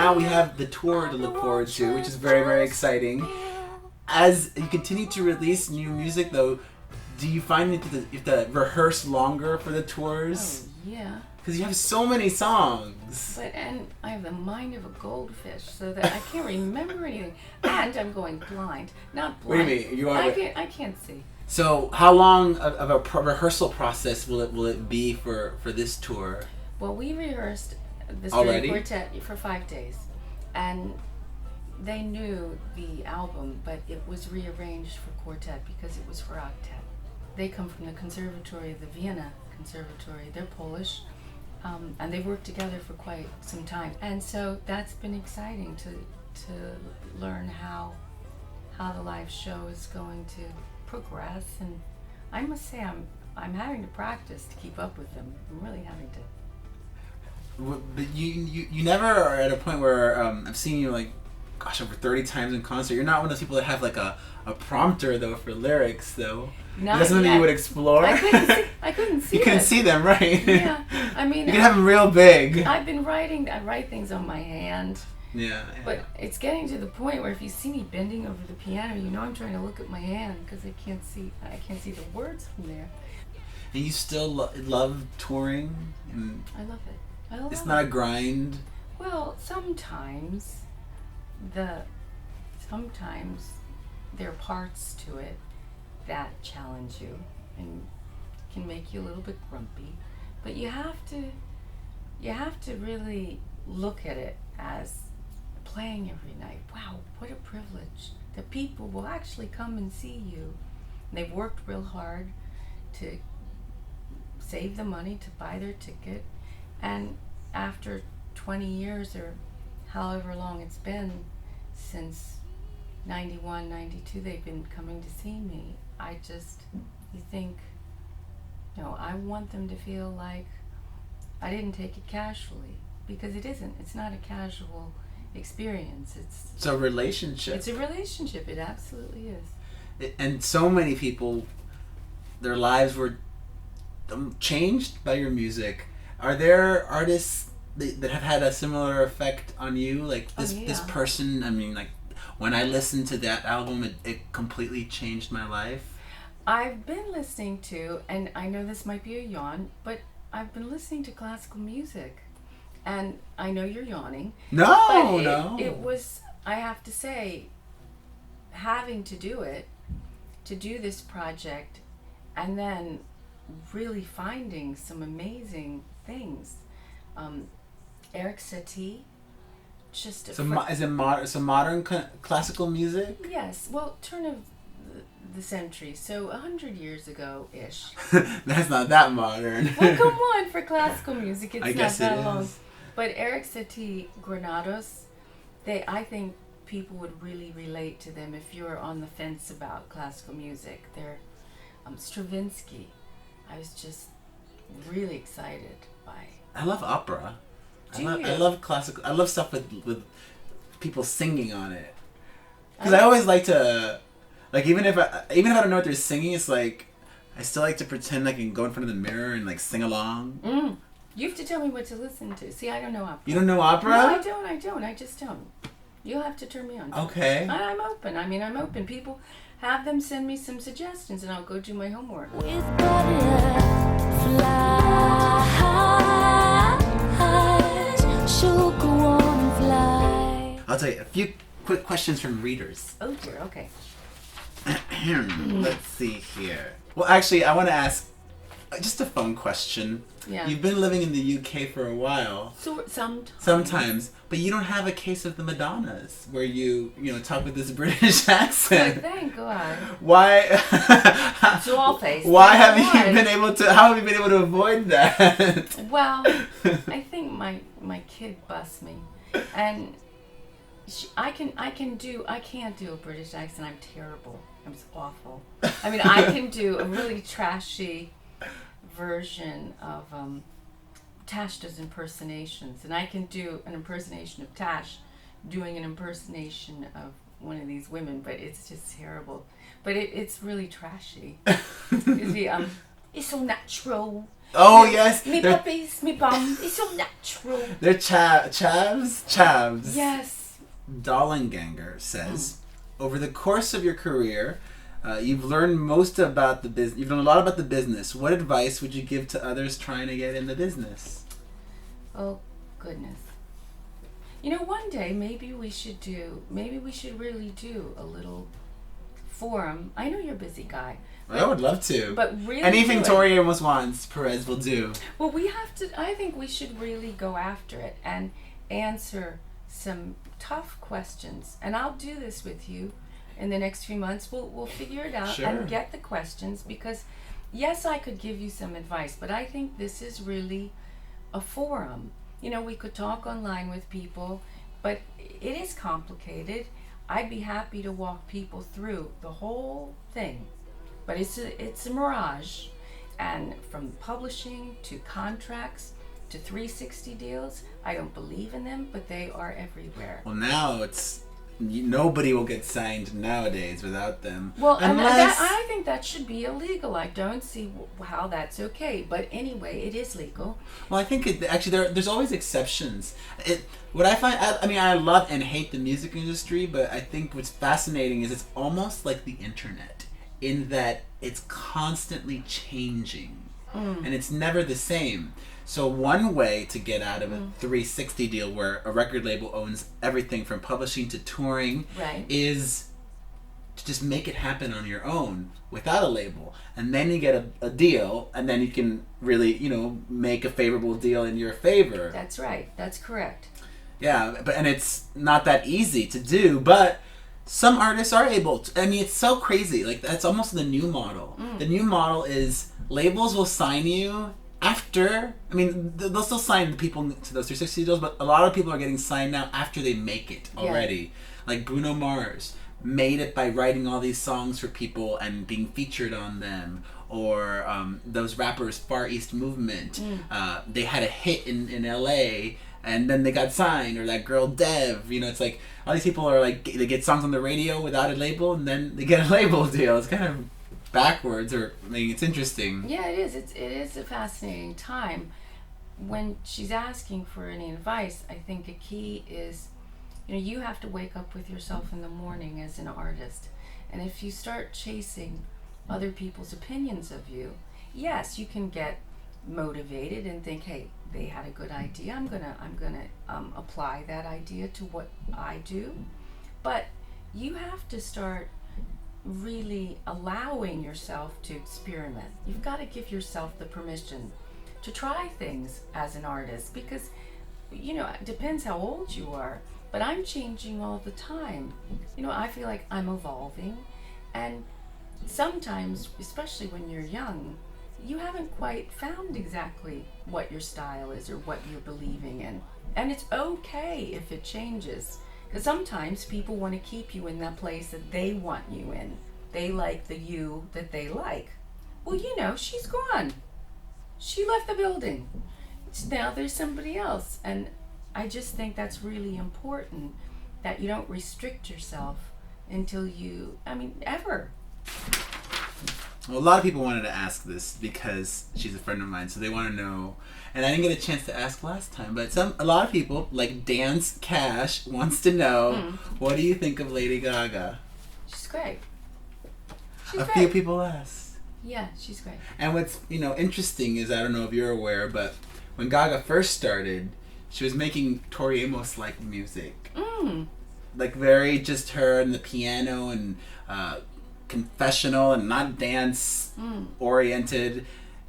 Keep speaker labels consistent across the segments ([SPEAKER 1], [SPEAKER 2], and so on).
[SPEAKER 1] now we have the tour to look forward to, which is very, very exciting. As you continue to release new music, though, do you find that you have to rehearse longer for the tours?
[SPEAKER 2] Oh, yeah.
[SPEAKER 1] Because you have so many songs.
[SPEAKER 2] And I have the mind of a goldfish, so that I can't remember anything. And I'm going blind. Not blind.
[SPEAKER 1] What do you mean? You are
[SPEAKER 2] I can't see.
[SPEAKER 1] So how long of a rehearsal process will it be for this tour?
[SPEAKER 2] Well, we rehearsed the
[SPEAKER 1] Already?
[SPEAKER 2] string quartet for 5 days. And they knew the album, but it was rearranged for quartet because it was for octet. They come from the conservatory, the Vienna Conservatory. They're Polish, and they've worked together for quite some time. And so that's been exciting to learn how the live show is going to progress. And I must say, I'm having to practice to keep up with them. I'm really having to.
[SPEAKER 1] But you never are at a point where I've seen you like, gosh, over 30 times in concert. You're not one of those people that have like a prompter though for lyrics though. That's something you would explore.
[SPEAKER 2] I couldn't see.
[SPEAKER 1] You couldn't see them, right?
[SPEAKER 2] Yeah, I mean,
[SPEAKER 1] you can have them real big.
[SPEAKER 2] I write things on my hand.
[SPEAKER 1] Yeah.
[SPEAKER 2] But it's getting to the point where if you see me bending over the piano, you know I'm trying to look at my hand because I can't see the words from there.
[SPEAKER 1] And you still love touring? And
[SPEAKER 2] I love it. I love it.
[SPEAKER 1] It's not a grind.
[SPEAKER 2] Well, sometimes there are parts to it that challenge you and can make you a little bit grumpy, but you have to really look at it as playing every night. Wow, what a privilege that people will actually come and see you. And they've worked real hard to save the money to buy their ticket, and after 20 years or however long it's been since 91, 92, they've been coming to see me. You think, I want them to feel like I didn't take it casually, because it isn't. It's not a casual experience.
[SPEAKER 1] It's a relationship.
[SPEAKER 2] It's a relationship. It absolutely is.
[SPEAKER 1] And so many people, their lives were changed by your music. Are there artists that have had a similar effect on you? Like this person, I mean, like, when I listened to that album, it completely changed my life.
[SPEAKER 2] I've been listening to, and I know this might be a yawn, but I've been listening to classical music. And I know you're yawning.
[SPEAKER 1] No.
[SPEAKER 2] It was, I have to say, having to do this project, and then really finding some amazing things. Eric Satie.
[SPEAKER 1] Is it modern classical music?
[SPEAKER 2] Yes. Well, turn of the century, so 100 years ago-ish.
[SPEAKER 1] That's not that modern.
[SPEAKER 2] Well, come on, for classical music, it's not that long.
[SPEAKER 1] Is.
[SPEAKER 2] But Eric Satie, Granados, I think people would really relate to them if you're on the fence about classical music. They're Stravinsky. I was just really excited by.
[SPEAKER 1] I love opera.
[SPEAKER 2] I
[SPEAKER 1] love classical. I love stuff with people singing on it. Because I always like to, like, even if I don't know what they're singing, it's like I still like to pretend I can go in front of the mirror and like sing along.
[SPEAKER 2] You have to tell me what to listen to. See, I don't know opera.
[SPEAKER 1] You don't know opera?
[SPEAKER 2] No, I don't. I just don't. You'll have to turn me on.
[SPEAKER 1] Okay.
[SPEAKER 2] I'm open. I'm open. People, have them send me some suggestions, and I'll go do my homework.
[SPEAKER 3] With butterflies, she'll go on and fly.
[SPEAKER 1] I'll tell you a few quick questions from readers.
[SPEAKER 2] Oh dear. Okay.
[SPEAKER 1] Let's see here. Well, actually, I want to ask just a fun question.
[SPEAKER 2] Yeah.
[SPEAKER 1] You've been living in the UK for a while.
[SPEAKER 2] So
[SPEAKER 1] Sometimes, but you don't have a case of the Madonnas where you talk with this British accent.
[SPEAKER 2] Oh, thank God.
[SPEAKER 1] Why?
[SPEAKER 2] It's all face.
[SPEAKER 1] Why have you been able to? How have you been able to avoid that?
[SPEAKER 2] Well, I think my kid busts me, and I can't do a British accent. I'm terrible. I'm awful. I mean, I can do a really trashy version of Tash does impersonations, and I can do an impersonation of Tash doing an impersonation of one of these women, but it's just terrible. But it's really trashy. You see, it's so natural.
[SPEAKER 1] Oh, yes.
[SPEAKER 2] Me
[SPEAKER 1] They're,
[SPEAKER 2] puppies, me bum. It's so natural.
[SPEAKER 1] they're chavs.
[SPEAKER 2] Yes.
[SPEAKER 1] Dollenganger says, over the course of your career, you've learned most about the business. You've learned a lot about the business. What advice would you give to others trying to get in the business?
[SPEAKER 2] Oh, goodness. You know, one day maybe we should really do a little forum. I know you're a busy guy.
[SPEAKER 1] I would love to.
[SPEAKER 2] But really
[SPEAKER 1] anything Tori Amos wants, Perez will do.
[SPEAKER 2] Well, I think we should really go after it and answer some tough questions. And I'll do this with you in the next few months. We'll figure it out and get the questions, because yes, I could give you some advice, but I think this is really a forum. You know, we could talk online with people, but it is complicated. I'd be happy to walk people through the whole thing. But it's a mirage. And from publishing to contracts to 360 deals, I don't believe in them, but they are everywhere.
[SPEAKER 1] Well, now nobody will get signed nowadays without them.
[SPEAKER 2] Well, I think that should be illegal. I don't see how that's okay. But anyway, it is legal.
[SPEAKER 1] Well, I think there's always exceptions. What I find, I love and hate the music industry, but I think what's fascinating is it's almost like the internet, in that it's constantly changing and it's never the same. So one way to get out of a 360 deal where a record label owns everything from publishing to touring is to just make it happen on your own without a label. And then you get a deal, and then you can really, make a favorable deal in your favor.
[SPEAKER 2] That's right. That's correct.
[SPEAKER 1] Yeah, and it's not that easy to do, but some artists are able to. I mean, it's so crazy. Like, that's almost the new model. The new model is labels will sign you after. I mean, they'll still sign the people to those 360 deals, but a lot of people are getting signed now after they make it already. Yeah. Like Bruno Mars made it by writing all these songs for people and being featured on them. Or those rappers, Far East Movement, they had a hit in LA, and then they got signed. Or that girl Dev, it's like all these people are like, they get songs on the radio without a label, and then they get a label deal. It's kind of backwards, it's interesting.
[SPEAKER 2] Yeah, it is. It is a fascinating time. When she's asking for any advice, I think a key is, you have to wake up with yourself in the morning as an artist, and if you start chasing other people's opinions of you, yes, you can get motivated and think, hey, they had a good idea. I'm gonna apply that idea to what I do. But you have to start really allowing yourself to experiment. You've got to give yourself the permission to try things as an artist, because it depends how old you are, but I'm changing all the time. I feel like I'm evolving, and sometimes, especially when you're young, you haven't quite found exactly what your style is or what you're believing in. And it's okay if it changes, because sometimes people want to keep you in that place that they want you in. They like the you that they like. Well, she's gone. She left the building. Now there's somebody else. And I just think that's really important, that you don't restrict yourself until ever.
[SPEAKER 1] Well, a lot of people wanted to ask this because she's a friend of mine, so they want to know. And I didn't get a chance to ask last time, but a lot of people, like Dance Cash, wants to know, what do you think of Lady Gaga?
[SPEAKER 2] She's great.
[SPEAKER 1] A few people asked.
[SPEAKER 2] Yeah, she's great.
[SPEAKER 1] And what's interesting is, I don't know if you're aware, but when Gaga first started, she was making Tori Amos like music, like very just her and the piano and confessional and not dance oriented,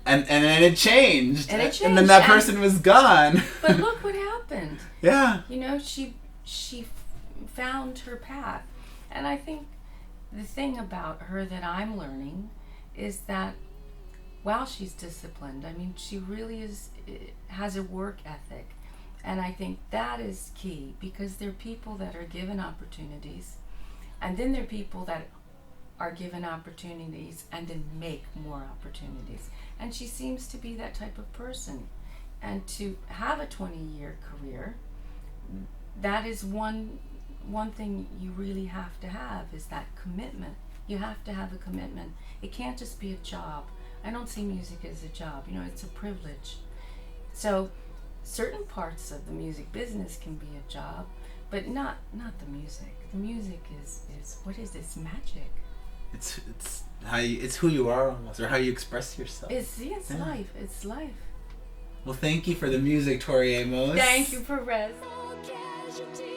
[SPEAKER 1] and then it changed, and then that person was gone.
[SPEAKER 2] But look what happened.
[SPEAKER 1] Yeah,
[SPEAKER 2] she found her path, and I think the thing about her that I'm learning is that while she's disciplined, she really has a work ethic, and I think that is key, because there are people that are given opportunities, and then there are people that are given opportunities and then make more opportunities, and she seems to be that type of person. And to have a 20-year career, that is one thing you really have to have, is that commitment. You have to have a commitment. It can't just be a job. I don't see music as a job. You know, it's a privilege. So certain parts of the music business can be a job, but not the music. The music is what is this magic?
[SPEAKER 1] It's it's who you are almost, or how you express yourself.
[SPEAKER 2] It's life. It's life.
[SPEAKER 1] Well, thank you for the music, Tori Amos.
[SPEAKER 2] Thank you, Perez.
[SPEAKER 3] Casualty.